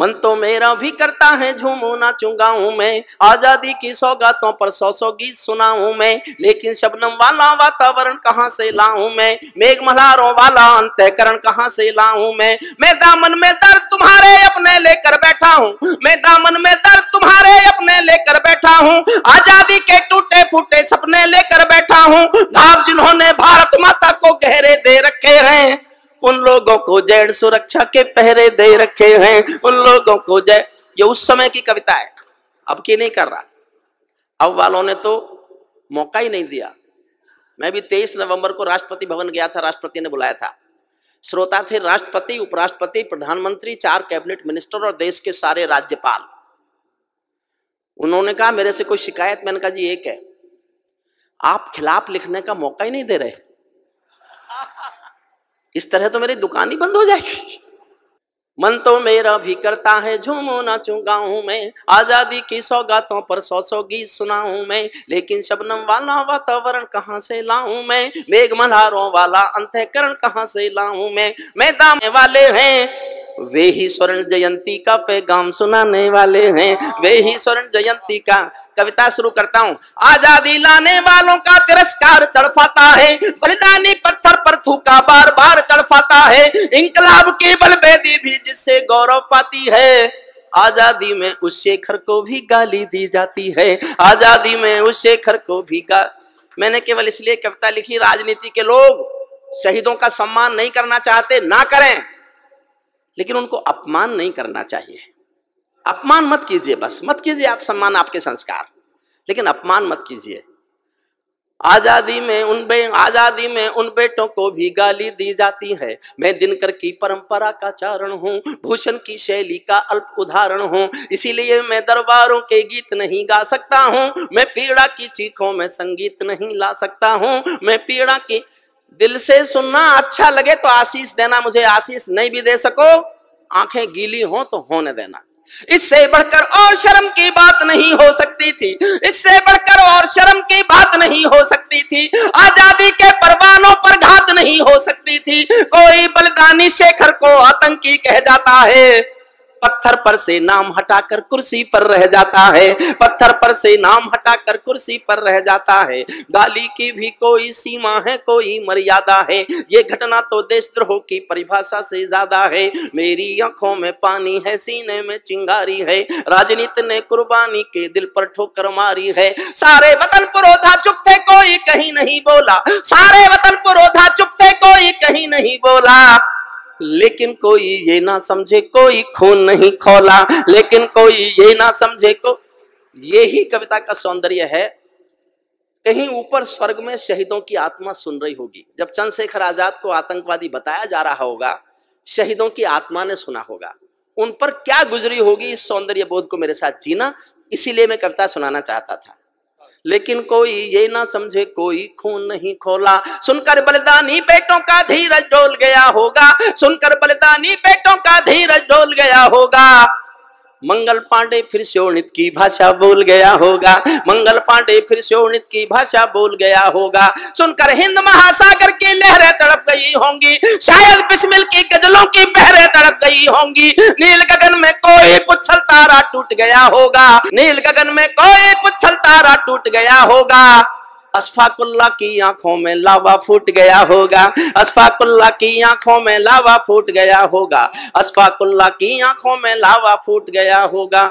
मन तो मेरा भी करता है झूमू नाचूं गाऊं मैं, आजादी की सौगातों पर सौ सौ गीत सुनाऊं मैं, लेकिन शबनम वाला वातावरण कहां से लाऊं मैं मल्हारों वाला अंतःकरण कहां से लाऊं मैं दामन में दर्द तुम्हारे अपने लेकर बैठा हूं, मैं दामन में दर्द तुम्हारे अपने लेकर बैठा हूं, आजादी के टूटे फूटे सपने लेकर बैठा हूं, घाव जिन्होंने भारत माता को गहरे दे रखे हैं, उन लोगों को जेड सुरक्षा के पहरे दे रखे हैं, उन लोगों को जेड। ये उस समय की कविता है, अब की नहीं कर रहा। अब वालों ने तो मौका ही नहीं दिया। मैं भी 23 नवंबर को राष्ट्रपति भवन गया था, राष्ट्रपति ने बुलाया था। श्रोता थे राष्ट्रपति, उपराष्ट्रपति, प्रधानमंत्री, 4 कैबिनेट मिनिस्टर और देश के सारे राज्यपाल। उन्होंने कहा मेरे से कोई शिकायत? मैंने कहा जी एक है, आप खिलाफ लिखने का मौका ही नहीं दे रहे, इस तरह तो मेरी दुकान ही बंद हो जाएगी। मन तो मेरा भी करता है झूमू नाचूं गाऊं मैं, आजादी की सौगातों पर सौ सौ गीत सुनाऊं मैं, लेकिन शबनम वाला वातावरण कहां से लाऊं मैं मल्हारों वाला अंतःकरण कहां से लाऊं मैं दामने वाले हैं वे ही स्वर्ण जयंती का पैगाम सुनाने वाले हैं, वे ही स्वर्ण जयंती का। कविता शुरू करता हूं। आजादी लाने वालों का तिरस्कार तड़फाता है, बलिदानी पत्थर पर थूका बार बार तड़फाता है, इंकलाब की बलबेदी भी जिससे गौरव पाती है, आजादी में उस शेखर को भी गाली दी जाती है, आजादी में उस शेखर को भी मैंने केवल इसलिए कविता लिखी, राजनीति के लोग शहीदों का सम्मान नहीं करना चाहते, ना करें, लेकिन उनको अपमान नहीं करना चाहिए। अपमान मत कीजिए, बस मत कीजिए, आप सम्मान आपके संस्कार, लेकिन अपमान मत कीजिए। आजादी में उन बेटों को भी गाली दी जाती है, मैं दिनकर की परंपरा का चारण हूँ, भूषण की शैली का अल्प उदाहरण हूँ, इसीलिए मैं दरबारों के गीत नहीं गा सकता हूँ, मैं पीड़ा की चीखों में संगीत नहीं ला सकता हूँ, मैं पीड़ा की दिल से सुनना अच्छा लगे तो आशीष देना, मुझे आशीष नहीं भी दे सको, आंखें गीली हो तो होने देना। इससे बढ़कर और शर्म की बात नहीं हो सकती थी, इससे बढ़कर और शर्म की बात नहीं हो सकती थी, आजादी के परवानों पर घात नहीं हो सकती थी, कोई बलिदानी शेखर को आतंकी कह जाता है, पत्थर पर से नाम हटाकर कुर्सी पर रह जाता है, पत्थर पर से नाम हटाकर कुर्सी पर रह जाता है, गाली की भी कोई सीमा है, कोई मर्यादा है, ये घटना तो देशद्रोह की परिभाषा से ज्यादा है, मेरी आंखों में पानी है, सीने में चिंगारी है, राजनीति ने कुर्बानी के दिल पर ठोकर मारी है, सारे वतन पुरोधा चुप थे, कोई कहीं नहीं बोला, सारे वतन पुरोधा चुप थे, कोई कहीं नहीं बोला, लेकिन कोई ये ना समझे कोई खून नहीं खौला, लेकिन कोई ये ना समझे को। यही कविता का सौंदर्य है। कहीं ऊपर स्वर्ग में शहीदों की आत्मा सुन रही होगी, जब चंद्रशेखर आजाद को आतंकवादी बताया जा रहा होगा, शहीदों की आत्मा ने सुना होगा, उन पर क्या गुजरी होगी, इस सौंदर्य बोध को मेरे साथ जीना, इसीलिए मैं कविता सुनाना चाहता था। लेकिन कोई ये ना समझे कोई खून नहीं खोला, सुनकर बलिदानी बेटों का धीरज डोल गया होगा, सुनकर बलिदानी बेटों का धीरज डोल गया होगा, मंगल पांडे फिर शोणित की भाषा बोल गया होगा, मंगल पांडे फिर शोणित की भाषा बोल गया होगा, सुनकर हिंद महासागर की लहरें तड़प गई होंगी, शायद बिस्मिल की गजलों की बहरें तड़प गई होंगी, नील गगन में कोई पुच्छल तारा टूट गया होगा, नील गगन में कोई पुच्छल तारा टूट गया होगा, अशफाकुल्लाह की आंखों में लावा फूट गया होगा, अशफाकुल्लाह की आंखों में लावा फूट गया होगा, अशफाकुल्लाह की आंखों में लावा फूट गया होगा,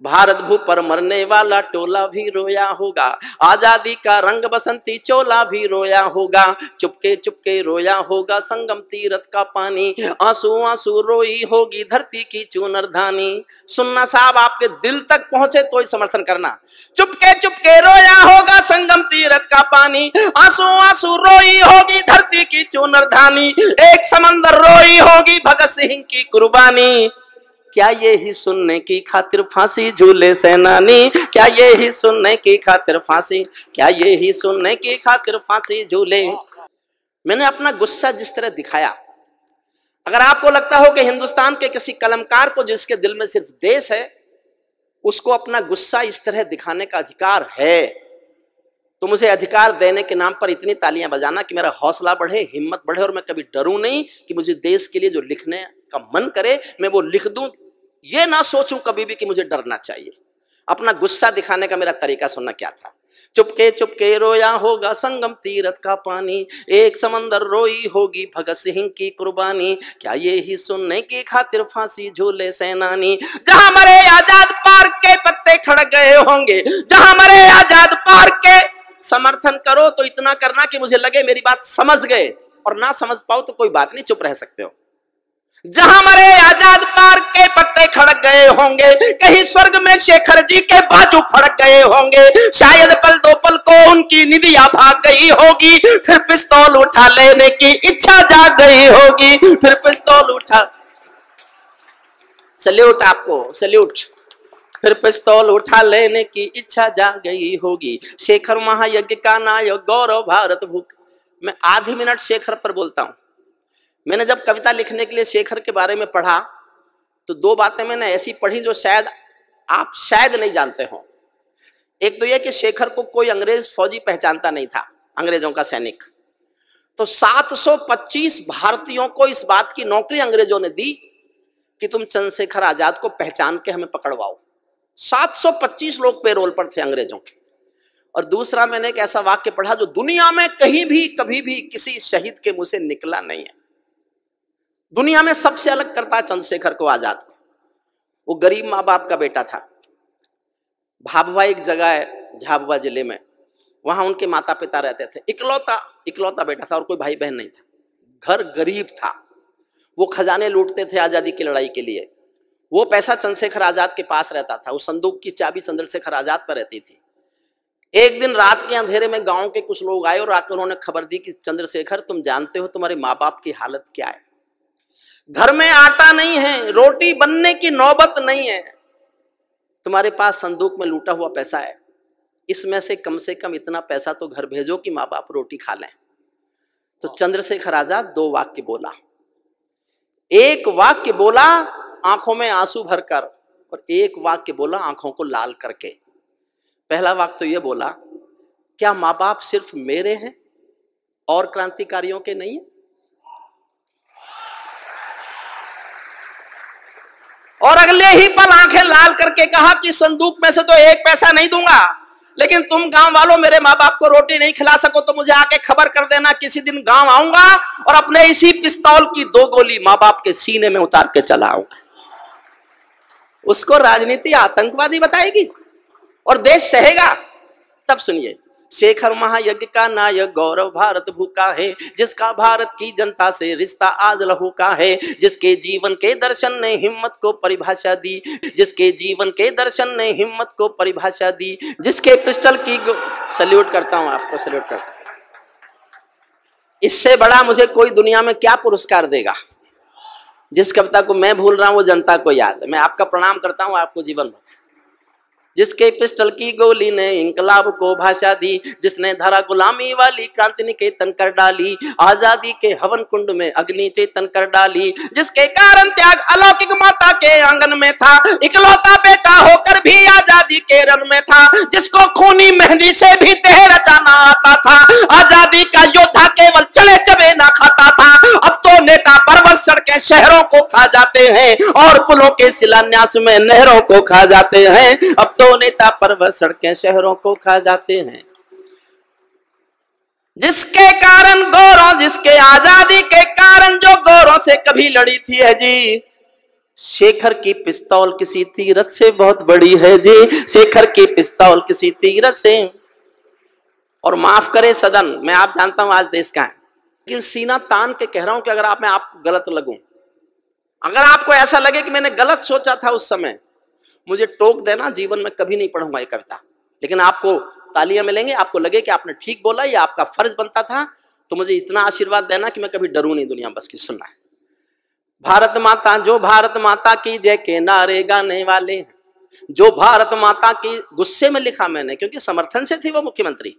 भारत भू पर मरने वाला टोला भी रोया होगा, आजादी का रंग बसंती चोला भी रोया होगा, चुपके चुपके रोया होगा संगम तीरथ का पानी, आंसू आंसू रोई होगी धरती की चूनरधानी। सुनना साहब, आपके दिल तक पहुंचे तो ही समर्थन करना। चुपके चुपके रोया होगा संगम तीरथ का पानी, आंसू आंसू रोई होगी धरती की चूनरधानी, एक समंदर रोई होगी भगत सिंह की कुर्बानी, क्या ये ही सुनने की खातिर फांसी झूले सेनानी, क्या ये ही सुनने की खातिर फांसी, क्या ये ही सुनने की खातिर फांसी झूले। मैंने अपना गुस्सा जिस तरह दिखाया, अगर आपको लगता हो कि हिंदुस्तान के किसी कलमकार को जिसके दिल में सिर्फ देश है, उसको अपना गुस्सा इस तरह दिखाने का अधिकार है, तो मुझे अधिकार देने के नाम पर इतनी तालियां बजाना कि मेरा हौसला बढ़े, हिम्मत बढ़े और मैं कभी डरूं नहीं कि मुझे देश के लिए जो लिखने का मन करे मैं वो लिख दूं, ये ना सोचूं कभी भी कि मुझे डरना चाहिए। अपना गुस्सा दिखाने का मेरा तरीका सुनना क्या था। चुपके चुपके रोया होगा संगम तीरथ का पानी, एक समंदर रोई होगी भगत सिंह की कुर्बानी, क्या ये ही सुनने की खातिर फांसी झूले सेनानी। जहां मरे आजाद पार्क के पत्ते खड़क गए होंगे, जहां मरे आजाद पार्क के, समर्थन करो तो इतना करना कि मुझे लगे मेरी बात समझ गए, और ना समझ पाओ तो कोई बात नहीं, चुप रह सकते हो। जहां मरे आजाद पार्क के पत्ते खड़क गए होंगे, कहीं स्वर्ग में शेखर जी के बाजू फड़क गए होंगे, शायद पल दो पल को उनकी निदिया भाग गई होगी, फिर पिस्तौल उठा लेने की इच्छा जाग गई होगी, फिर पिस्तौल उठा, सल्यूट आपको, सल्यूट, फिर पिस्तौल उठा लेने की इच्छा जाग गई होगी। शेखर महायज्ञ का नायक गौरव भारत भूख। मैं आधी मिनट शेखर पर बोलता हूं। मैंने जब कविता लिखने के लिए शेखर के बारे में पढ़ा तो दो बातें मैंने ऐसी पढ़ी जो शायद आप शायद नहीं जानते हो। एक तो यह कि शेखर को कोई अंग्रेज फौजी पहचानता नहीं था, अंग्रेजों का सैनिक। तो 725 भारतीयों को इस बात की नौकरी अंग्रेजों ने दी कि तुम चंद्रशेखर आजाद को पहचान के हमें पकड़वाओ। 725 लोग पेरोल पर थे अंग्रेजों के। और दूसरा मैंने एक ऐसा वाक्य पढ़ा जो दुनिया में कहीं भी कभी भी किसी शहीद के मुंह से निकला नहीं है। दुनिया में सबसे अलग करता है चंद्रशेखर को, आजाद को। वो गरीब माँ बाप का बेटा था। भाभवा एक जगह है झाबुआ जिले में, वहां उनके माता पिता रहते थे। इकलौता बेटा था और कोई भाई बहन नहीं था। घर गरीब था। वो खजाने लूटते थे आजादी की लड़ाई के लिए। वो पैसा चंद्रशेखर आजाद के पास रहता था। उस संदूक की चाबी चंद्रशेखर आजाद पर रहती थी। एक दिन रात के अंधेरे में गांव के कुछ लोग आए और आकर उन्होंने खबर दी कि चंद्रशेखर, तुम जानते हो तुम्हारे माँ बाप की हालत क्या है। घर में आटा नहीं है, रोटी बनने की नौबत नहीं है, तुम्हारे पास संदूक में लूटा हुआ पैसा है, इसमें से कम इतना पैसा तो घर भेजो कि माँ बाप रोटी खा लें। तो चंद्रशेखर आजाद दो वाक्य बोला। एक वाक्य बोला आंखों में आंसू भरकर, और एक वाक्य बोला आंखों को लाल करके। पहला वाक्य तो यह बोला, क्या माँ बाप सिर्फ मेरे हैं और क्रांतिकारियों के नहीं है? और अगले ही पल आंखें लाल करके कहा कि संदूक में से तो एक पैसा नहीं दूंगा, लेकिन तुम गांव वालों मेरे माँ बाप को रोटी नहीं खिला सको तो मुझे आके खबर कर देना। किसी दिन गांव आऊंगा और अपने इसी पिस्तौल की 2 गोली माँ बाप के सीने में उतार के चला आऊंगा। उसको राजनीति आतंकवादी बताएगी और देश सहेगा। तब सुनिए, शेखर महायज्ञ का नायक गौरव भारत भूखा है, जिसका भारत की जनता से रिश्ता आज लहू का है, जिसके जीवन के दर्शन ने हिम्मत को परिभाषा दी, जिसके जीवन के दर्शन ने हिम्मत को परिभाषा दी, जिसके पिस्टल की सल्यूट करता हूं आपको, सल्यूट करता हूं। इससे बड़ा मुझे कोई दुनिया में क्या पुरस्कार देगा। जिस कविता को मैं भूल रहा हूं वो जनता को याद है। मैं आपका प्रणाम करता हूं आपको जीवन भर। जिसके पिस्टल की गोली ने इंकलाब को भाषा दी, जिसने धरा गुलामी वाली क्रांति निकेतन कर डाली, आजादी के हवन कुंड में अग्नि चेतन कर डाली, जिसके कारण त्याग अलौकिक माता के आंगन में था, इकलौता बेटा होकर भी आजादी के रण में था, जिसको खूनी मेहंदी से भी तह रचाना आता था, आजादी का योद्धा केवल चले चबे ना खाता था। अब तो नेता पर्वत सड़कें शहरों को खा जाते हैं और पुलों के शिलान्यास में नहरों को खा जाते हैं। अब तो नेता पर्वत सड़कें शहरों को खा जाते हैं। जिसके कारण गौरों, जिसके आजादी के कारण जो गौरों से कभी लड़ी थी है जी, शेखर की पिस्तौल किसी तीरथ से बहुत बड़ी है जी, शेखर की पिस्तौल किसी तीरथ से। और माफ करे सदन, मैं आप जानता हूं आज देश का है, लेकिन सीना तान के कह रहा हूं कि अगर मैं आपको गलत लगूं, अगर आपको ऐसा लगे कि मैंने गलत सोचा था उस समय, मुझे टोक देना। जीवन में कभी नहीं पढ़ूंगा ये कविता, लेकिन आपको तालियां मिलेंगे, आपको लगे कि आपने ठीक बोला, ये आपका फर्ज बनता था, तो मुझे इतना आशीर्वाद देना कि मैं कभी डरूं नहीं दुनिया बस की। सुनना है, भारत माता, जो भारत माता की जय के नारे गाने वाले हैं, जो भारत माता की, गुस्से में लिखा मैंने क्योंकि समर्थन से थी वो मुख्यमंत्री,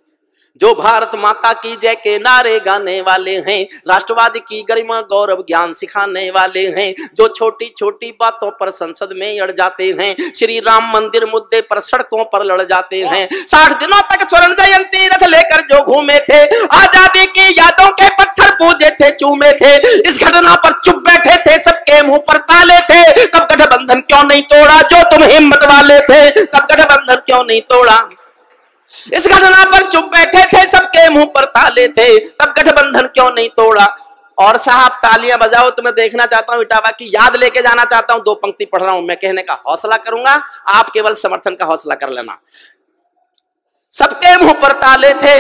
जो भारत माता की जय के नारे गाने वाले हैं, राष्ट्रवाद की गरिमा गौरव ज्ञान सिखाने वाले हैं, जो छोटी छोटी बातों पर संसद में अड़ जाते हैं, श्री राम मंदिर मुद्दे पर सड़कों पर लड़ जाते हैं, 60 दिनों तक स्वर्ण जयंती रथ लेकर जो घूमे थे, आजादी की यादों के पत्थर पूजे थे, चूमे थे, इस घटना पर चुप बैठे थे, सबके मुंह पर ताले थे, तब गठबंधन क्यों नहीं तोड़ा जो तुम हिम्मत वाले थे, तब गठबंधन क्यों नहीं तोड़ा। इस घटना पर चुप बैठे थे, सबके मुंह पर ताले थे, तब गठबंधन क्यों नहीं तोड़ा। और साहब तालियां बजाओ, तो मैं देखना चाहता हूं इटावा की याद लेके जाना चाहता हूं। 2 पंक्ति पढ़ रहा हूं, मैं कहने का हौसला करूंगा, आप केवल समर्थन का हौसला कर लेना। सबके मुंह पर ताले थे,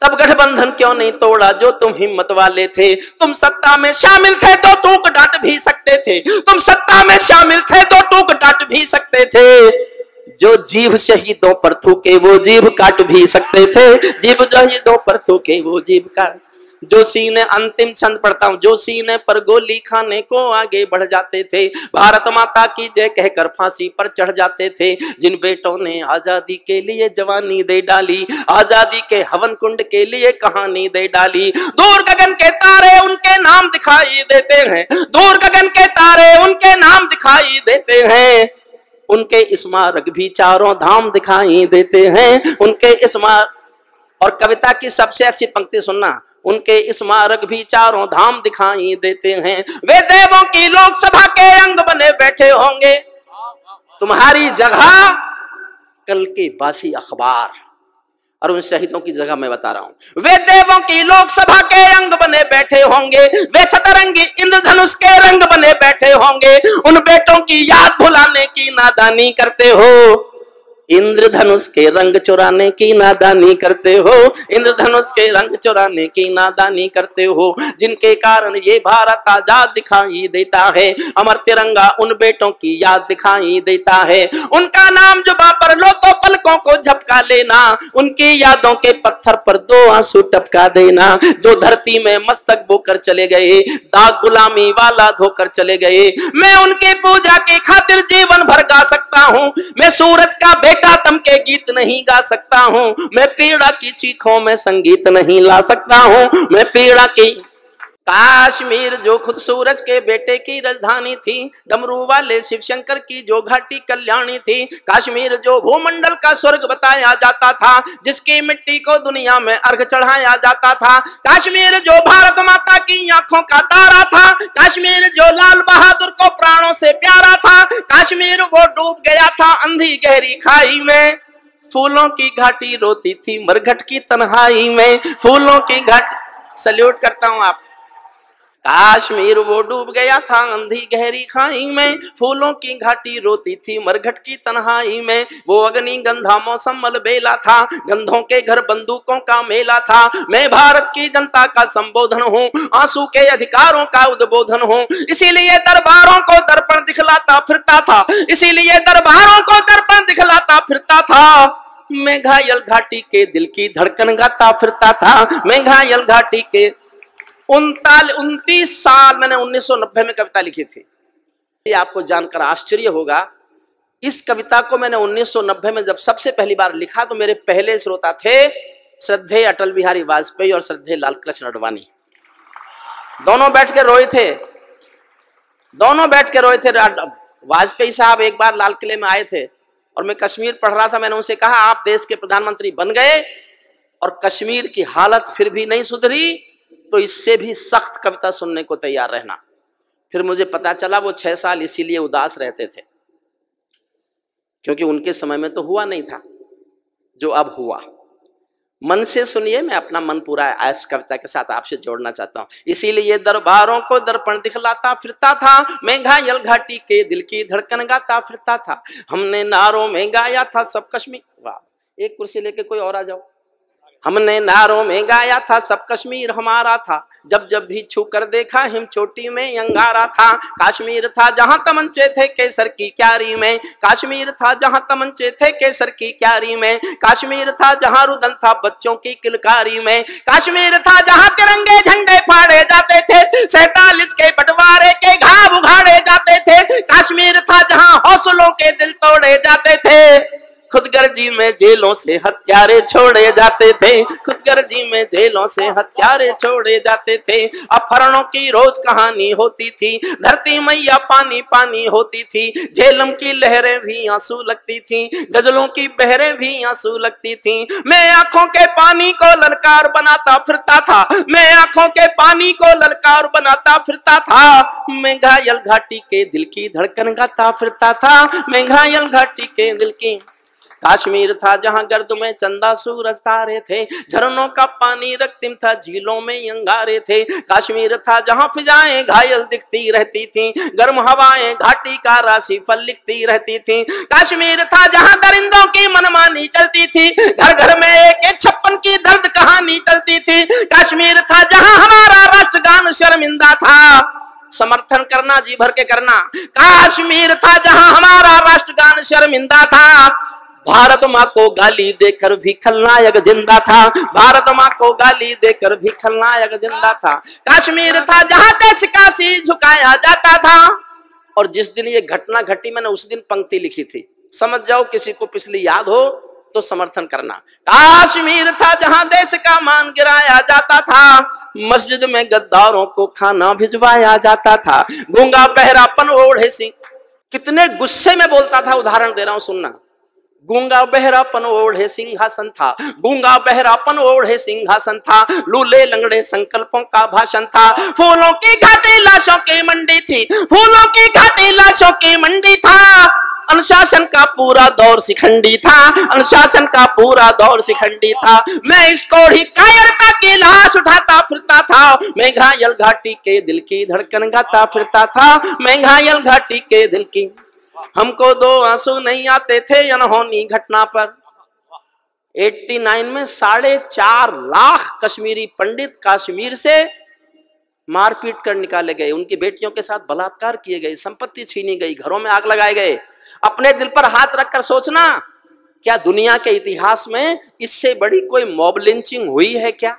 तब गठबंधन क्यों नहीं तोड़ा जो तुम हिम्मत वाले थे, तुम सत्ता में शामिल थे तो टूक डांट भी सकते थे, तुम सत्ता में शामिल थे तो टूक डांट भी सकते थे, जो जीभ शहीदों पर थूके वो जीभ काट भी सकते थे, जीभ शहीदों पर थूके वो जीभ काट, जो सीने अंतिम छंद पढ़ता हूं, जो सीने पर गोली खाने को आगे बढ़ जाते थे, भारत माता की जय कहकर फांसी पर चढ़ जाते थे, जिन बेटों ने आजादी के लिए जवानी दे डाली, आजादी के हवन कुंड के लिए कहानी दे डाली, दूर गगन के तारे उनके नाम दिखाई देते हैं, दूर गगन के तारे उनके नाम दिखाई देते हैं, उनके स्मारक भी चारों धाम दिखाई देते हैं, उनके स्मारक। और कविता की सबसे अच्छी पंक्ति सुनना, उनके स्मारक भी चारों धाम दिखाई देते हैं, वे देवों की लोकसभा के अंग बने बैठे होंगे, तुम्हारी जगह कल के बासी अखबार। और उन शहीदों की जगह मैं बता रहा हूं, वे देवों की लोकसभा के अंग बने बैठे होंगे, वे सतरंगी इंद्रधनुष के रंग बने बैठे होंगे, उन बेटों की याद भुलाने की नादानी करते हो, इंद्रधनुष के रंग चुराने की नादानी करते हो, इंद्रधनुष के रंग चुराने की नादानी करते हो, जिनके कारण ये भारत आजाद दिखाई देता है, अमर तिरंगा उन बेटों की याद दिखाई देता है, उनका नाम जुबां पर लो तो पलकों को झपका लेना, उनकी यादों के पत्थर पर 2 आंसू टपका देना, जो धरती में मस्तक बोकर चले गए, दाग गुलामी वाला धोकर चले गए, मैं उनकी पूजा की खातिर जीवन भर गा सकता हूँ, मैं सूरज का तम के गीत नहीं गा सकता हूँ, मैं पीड़ा की चीखों में संगीत नहीं ला सकता हूँ, मैं पीड़ा की। काश्मीर जो खुद सूरज के बेटे की राजधानी थी, डमरू वाले शिव शंकर की जो घाटी कल्याणी थी, काश्मीर जो भूमंडल का स्वर्ग बताया जाता था, जिसकी मिट्टी को दुनिया में अर्घ चढ़ाया जाता था, काश्मीर जो भारत माता की आंखों का तारा था, काश्मीर जो लाल बहादुर को प्राणों से प्यारा था, काश्मीर वो डूब गया था अंधी गहरी खाई में, फूलों की घाटी रोती थी मरघट की तन्हाई में, फूलों की घाटी। सल्यूट करता हूं आप। काश्मीर वो डूब गया था अंधी गहरी खाई में, फूलों की घाटी रोती थी मरघट की तन्हाई में, वो अग्नि गंधा मौसम अलबेला था, गंधों के घर बंदूकों का मेला था, मैं भारत की जनता का संबोधन हूँ, आंसू के अधिकारों का उद्बोधन हूँ, इसीलिए दरबारों को दर्पण दिखलाता फिरता था, इसीलिए दरबारों को दर्पण दिखलाता फिरता था, मैं घायल घाटी के दिल की धड़कन गाता फिरता था, मैं घायल घाटी के 29 साल मैंने 1990 में कविता लिखी थी। ये आपको जानकर आश्चर्य होगा, इस कविता को मैंने 1990 में जब सबसे पहली बार लिखा तो मेरे पहले श्रोता थे श्रद्धेय अटल बिहारी वाजपेयी और श्रद्धेय लाल कृष्ण आडवाणी। दोनों बैठ के रोए थे, दोनों बैठ के रोए थे। वाजपेयी साहब एक बार लाल किले में आए थे और मैं कश्मीर पढ़ रहा था, मैंने उनसे कहा आप देश के प्रधानमंत्री बन गए और कश्मीर की हालत फिर भी नहीं सुधरी तो इससे भी सख्त कविता सुनने को तैयार रहना। फिर मुझे पता चला वो 6 साल इसीलिए उदास रहते थे क्योंकि उनके समय में तो हुआ नहीं था जो अब हुआ। मन से सुनिए, मैं अपना मन पूरा इस कविता के साथ आपसे जोड़ना चाहता हूँ। इसीलिए दरबारों को दर्पण दिखलाता फिरता था, मैं घायल घाटी के दिल की धड़कन गाता फिरता था, हमने नारों में गाया था सब कश्मीर। वाह, एक कुर्सी लेके कोई और आ जाओ। हमने नारों में गाया था सब कश्मीर हमारा था, जब जब भी छू कर देखा हिम चोटी में अंगारा था, काश्मीर था जहां तमंचे थे केसर की क्यारी में, काश्मीर था जहां तमंचे थे केसर की क्यारी में, काश्मीर था जहां रुदन था बच्चों की किलकारी में, काश्मीर था जहां तिरंगे झंडे फाड़े जाते थे, 47 के बंटवारे के घाव उघाड़े जाते थे, काश्मीर था जहां हौसलों के दिल तोड़े जाते थे। खुदगर्जी में जेलों से हत्यारे छोड़े जाते थे, खुदगर्जी में जेलों से हत्यारे छोड़े जाते थे। अपहरणों की रोज कहानी होती थी, धरती मैया पानी पानी होती थी। झेलम की लहरें भी आंसू लगती थी, गजलों की बहरें भी आंसू लगती थी। मैं आंखों के पानी को ललकार बनाता फिरता था, मैं आंखों के पानी को ललकार बनाता फिरता था। मैं घायल घाटी के दिल की धड़कन गाता फिरता था, मैं घायल घाटी के दिल की। कश्मीर था जहां गर्द में चंदा सूरज तारे थे, झरनों का पानी रक्तिम था, झीलों में अंगारे थे। कश्मीर था जहां फिजाएं घायल दिखती रहती थी, गर्म हवाएं घाटी का राशि फल लिखती रहती थी। कश्मीर था जहां दरिंदों की मनमानी चलती थी, घर घर में एक 56 की दर्द कहानी चलती थी। कश्मीर था जहां हमारा राष्ट्रगान शर्मिंदा था, समर्थन करना जी भर के करना। कश्मीर था जहां हमारा राष्ट्रगान शर्मिंदा था। भारत माँ को गाली देकर भी खलनायक जिंदा था, भारत माँ को गाली देकर भी खलनायक जिंदा था। कश्मीर था जहां देश का सिर झुकाया जाता था। और जिस दिन ये घटना घटी मैंने उस दिन पंक्ति लिखी थी, समझ जाओ किसी को पिछली याद हो तो समर्थन करना। कश्मीर था जहां देश का मान गिराया जाता था, मस्जिद में गद्दारों को खाना भिजवाया जाता था। गूंगा बहरापन ओढ़े सिंह, कितने गुस्से में बोलता था, उदाहरण दे रहा हूं सुनना। गूंगा बहरापन ओढ़े सिंहासन था, गूंगा बहरापन ओढ़े सिंहासन था, लूले लंगड़े संकल्पों का भाषण था। फूलों की घाटी लाशों की मंडी थी, फूलों की घाटी लाशों की मंडी था। अनुशासन का पूरा दौर शिखंडी था, अनुशासन का पूरा दौर शिखंडी था। मैं इस कोढ़ी कायरता की लाश उठाता फिरता था, मैं घायल घाटी के दिल की धड़कन गाता फिरता था, मैं घायल घाटी के दिल की। हमको 2 आंसू नहीं आते थे अनहोनी घटना पर। 89 में 4.5 लाख कश्मीरी पंडित कश्मीर से मारपीट कर निकाले गए, उनकी बेटियों के साथ बलात्कार किए गए, संपत्ति छीनी गई, घरों में आग लगाए गए। अपने दिल पर हाथ रखकर सोचना, क्या दुनिया के इतिहास में इससे बड़ी कोई मॉब लिंचिंग हुई है क्या?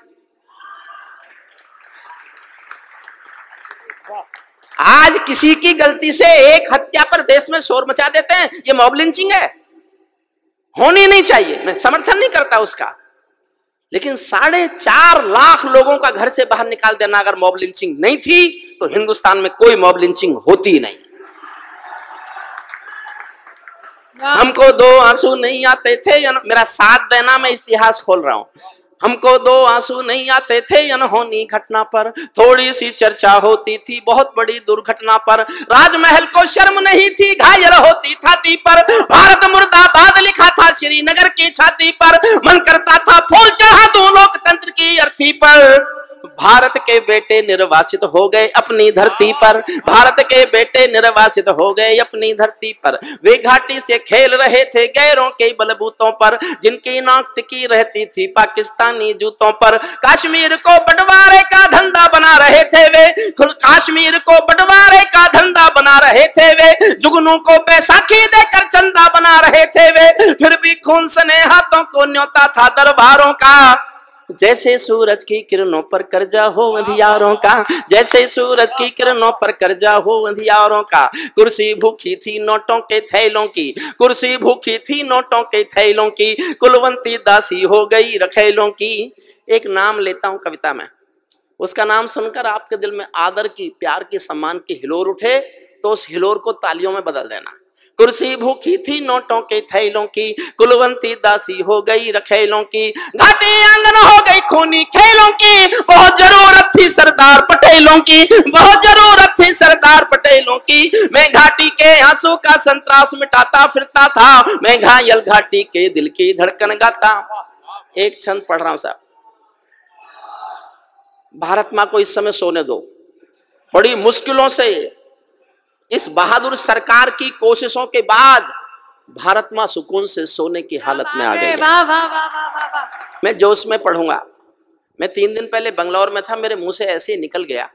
आज किसी की गलती से एक हत्या पर देश में शोर मचा देते हैं, ये मॉब लिंचिंग है, होनी नहीं चाहिए। मैं समर्थन नहीं करता उसका, लेकिन 4.5 लाख लोगों का घर से बाहर निकाल देना अगर मॉब लिंचिंग नहीं थी तो हिंदुस्तान में कोई मॉब लिंचिंग होती नहीं। हमको 2 आंसू नहीं आते थे, मेरा साथ देना, मैं इतिहास खोल रहा हूं। हमको 2 आंसू नहीं आते थे अनहोनी घटना पर, थोड़ी सी चर्चा होती थी बहुत बड़ी दुर्घटना पर। राजमहल को शर्म नहीं थी, घायल होती छाती पर, भारत मुर्दाबाद लिखा था श्रीनगर की छाती पर। मन करता था फूल चढ़ा दूं लोकतंत्र की अर्थी पर। भारत के बेटे निर्वासित हो गए अपनी धरती पर, भारत के बेटे निर्वासित हो गए अपनी धरती पर। वे घाटी से खेल रहे थे गैरों के बलबूतों पर, जिनकी नाक टिकी रहती थी पाकिस्तानी जूतों पर। कश्मीर को बंटवारे का धंधा बना रहे थे वे, कश्मीर को बंटवारे का धंधा बना रहे थे वे। जुगनू को बैसाखी देकर चंदा बना रहे थे वे, फिर भी खून सने हाथों को न्योता था दरबारों का। जैसे सूरज की किरणों पर कर्जा हो अंधियारों का, जैसे सूरज की किरणों पर कर्जा हो अंधियारों का। कुर्सी भूखी थी नोटों के थैलों की, कुर्सी भूखी थी नोटों के थैलों की, कुलवंती दासी हो गई रखेलों की। एक नाम लेता हूं कविता में, उसका नाम सुनकर आपके दिल में आदर की, प्यार की, सम्मान की हिलोर उठे तो उस हिलोर को तालियों में बदल देना। कुर्सी भूखी थी नोटों के थैलों की, कुलवंती दासी हो गई रखेलों की। घाटी आंगन हो गई खूनी खेलों की, बहुत जरूरत थी सरदार पटेलों की, बहुत जरूरत थी सरदार पटेलों की। मैं घाटी के आंसू का संतरास मिटाता फिरता था, मैं घायल घाटी के दिल की धड़कन गाता। एक छंद पढ़ रहा हूं साहब। भारत माँ को इस समय सोने दो, बड़ी मुश्किलों से इस बहादुर सरकार की कोशिशों के बाद भारत माँ सुकून से सोने की हालत में आ गई है। मैं जोश में पढ़ूंगा। मैं 3 दिन पहले बंगलौर में था, मेरे मुंह से ऐसे ही निकल गया।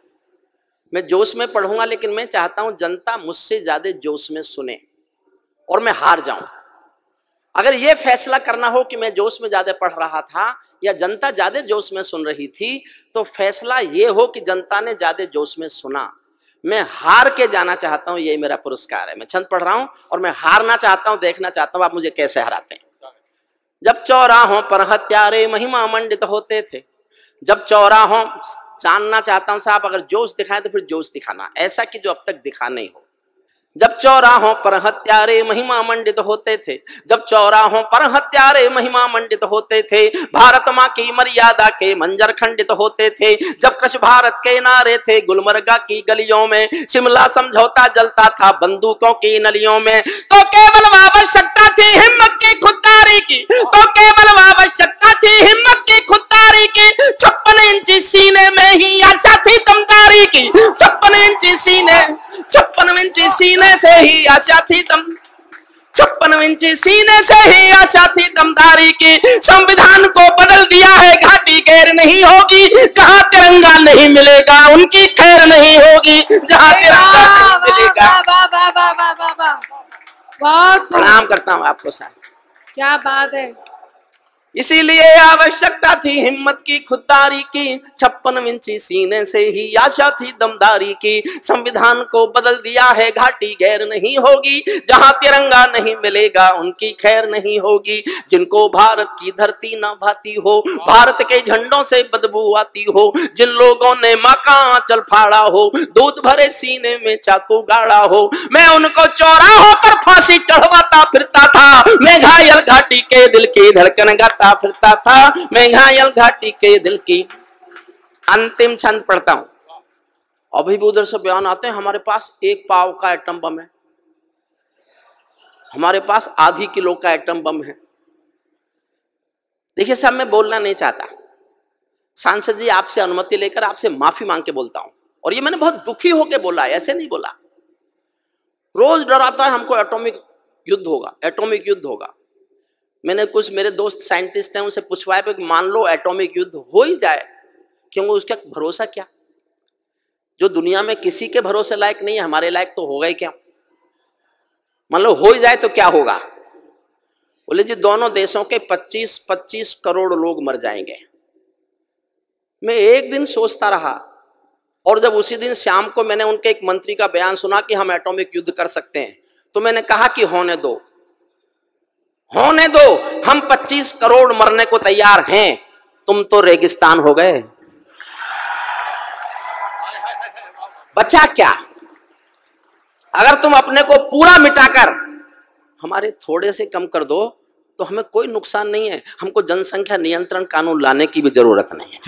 मैं जोश में पढ़ूंगा, लेकिन मैं चाहता हूं जनता मुझसे ज्यादा जोश में सुने और मैं हार जाऊं। अगर यह फैसला करना हो कि मैं जोश में ज्यादा पढ़ रहा था या जनता ज्यादा जोश में सुन रही थी, तो फैसला यह हो कि जनता ने ज्यादा जोश में सुना। मैं हार के जाना चाहता हूं, यही मेरा पुरस्कार है। मैं छंद पढ़ रहा हूं और मैं हारना चाहता हूं, देखना चाहता हूं आप मुझे कैसे हराते हैं। जब चौराहों पर हत्यारे महिमा मंडित होते थे, जब चौराहों, जानना चाहता हूं साहब, अगर जोश दिखाए तो फिर जोश दिखाना, ऐसा कि जो अब तक दिखा नहीं हो। जब चौराहों पर हत्यारे महिमा मंडित होते थे, जब चौराहों पर हत्यारे महिमा मंडित होते थे, भारत माँ की मर्यादा के मंजर खंडित होते थे, जब कृष भारत के नारे थे गुलमर्गा की गलियों में, शिमला समझौता जलता था बंदूकों की नलियों में, तो केवल आवश्यकता थी हिम्मत की खुददारी की, तो केवल आवश्यकता थी हिम्मत की खुददारी की, 56 इंची सीने में ही आशा थी दमदारी की, 56 इंची सीने, 56 इंची सीने से ही आशा थी दम, 56 इंची सीने से ही आशा थी दमदारी की। संविधान को बदल दिया है घाटी गैर नहीं होगी, जहां तिरंगा नहीं मिलेगा उनकी खैर नहीं होगी, जहां तिरंगा नहीं मिलेगा। प्रणाम करता हूं आपको साहब, क्या बात है। इसीलिए आवश्यकता थी हिम्मत की खुददारी की, 56 इंची सीने से ही आशा थी दमदारी की। संविधान को बदल दिया है घाटी गैर नहीं होगी, जहां तिरंगा नहीं मिलेगा उनकी खैर नहीं होगी। जिनको भारत की धरती न भाती हो, भारत के झंडों से बदबू आती हो, जिन लोगों ने मां का आंचल फाड़ा हो, दूध भरे सीने में चाकू गाड़ा हो, मैं उनको चौराहों पर फांसी चढ़वाता फिरता था, मैं घायल घाटी के दिल की धड़कन गाता फिरता था, मैं घायल घाटी के दिल की। अंतिम छंद पढ़ता हूं। अभी भी उधर से बयान आते हैं हमारे पास 1 पाव का एटम बम है, हमारे पास आधी किलो का एटम बम है। देखिए साहब, मैं बोलना नहीं चाहता, सांसद जी आपसे अनुमति लेकर आपसे माफी मांग के बोलता हूं, और ये मैंने बहुत दुखी होकर बोला, ऐसे नहीं बोला। रोज डराता है हमको एटॉमिक युद्ध होगा, एटॉमिक युद्ध होगा। मैंने कुछ मेरे दोस्त साइंटिस्ट हैं उनसे पूछवाया कि मान लो एटॉमिक युद्ध हो ही जाए, क्योंकि उसका भरोसा क्या, जो दुनिया में किसी के भरोसे लायक नहीं है हमारे लायक तो होगा ही क्या। मान लो हो ही जाए तो क्या होगा। बोले जी दोनों देशों के 25-25 करोड़ लोग मर जाएंगे। मैं एक दिन सोचता रहा, और जब उसी दिन शाम को मैंने उनके एक मंत्री का बयान सुना कि हम एटॉमिक युद्ध कर सकते हैं, तो मैंने कहा कि होने दो, होने दो, हम 25 करोड़ मरने को तैयार हैं, तुम तो रेगिस्तान हो गए, बचा क्या। अगर तुम अपने को पूरा मिटाकर हमारे थोड़े से कम कर दो तो हमें कोई नुकसान नहीं है, हमको जनसंख्या नियंत्रण कानून लाने की भी जरूरत नहीं है।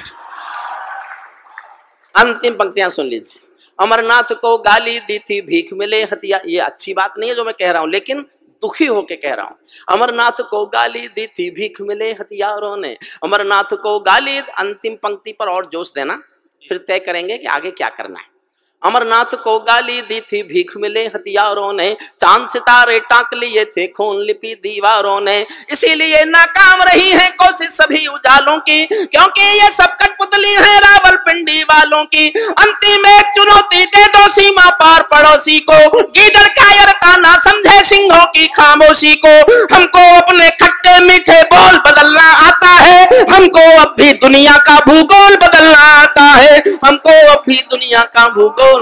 अंतिम पंक्तियां सुन लीजिए। अमरनाथ को गाली दी थी भीख मिले हथियार, ये अच्छी बात नहीं है जो मैं कह रहा हूं, लेकिन दुखी होके कह रहा हूं। अमरनाथ को गाली दी थी भीख मिले हथियारों ने, अमरनाथ को गाली। अंतिम पंक्ति पर और जोश देना, फिर तय करेंगे कि आगे क्या करना है। अमरनाथ को गाली दी थी भीख मिले हथियारों ने, चांद सितारे टांक लिए थे खून लिपि दीवारों ने, इसीलिए नाकाम रही है कोशिश सभी उजालों की, क्योंकि ये सब कठपुतली है रावलपिंडी वालों की। अंतिम एक चुनौती दे दो सीमा पार पड़ोसी को, गीदड़ कायरता ना समझे सिंहों की खामोशी को। हमको अपने खट्टे मीठे बोल बदलना आता है, हमको अब भी दुनिया का भूगोल बदलना आता है, हमको अब भी दुनिया का भूगोल।